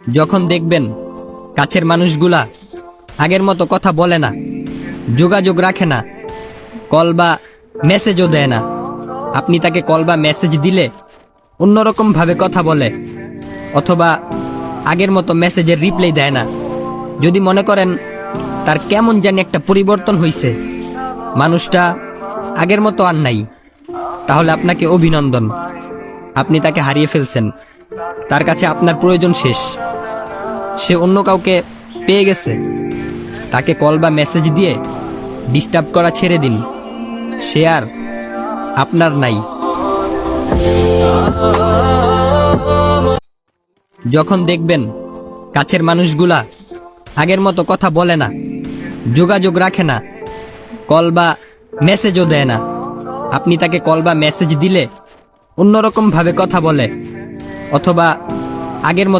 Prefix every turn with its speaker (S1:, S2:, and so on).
S1: যখন দেখবেন কাছের মানুষগুলা আগের মতো কথা বলে না, যোগাযোগ রাখে না, কল বা মেসেজও দেয় না, আপনি তাকে কল বা মেসেজ দিলে অন্যরকম ভাবে কথা বলে, অথবা আগের মতো মেসেজের রিপ্লাই দেয় না, যদি মনে করেন তার কেমন জানি একটা পরিবর্তন হয়েছে, মানুষটা আগের মতো আর নাই, তাহলে আপনাকে অভিনন্দন, আপনি তাকে হারিয়ে ফেলছেন। তার কাছে আপনার প্রয়োজন শেষ, সে অন্য কাউকে পেয়ে গেছে। তাকে কল বা মেসেজ দিয়ে ডিস্টার্ব করা ছেড়ে দিন, সে আর আপনার নাই। যখন দেখবেন কাছের মানুষগুলা আগের মতো কথা বলে না, যোগাযোগ রাখে না, কল বা মেসেজও দেয় না, আপনি তাকে কল বা মেসেজ দিলে অন্যরকম ভাবে কথা বলে, অথবা আগের মতো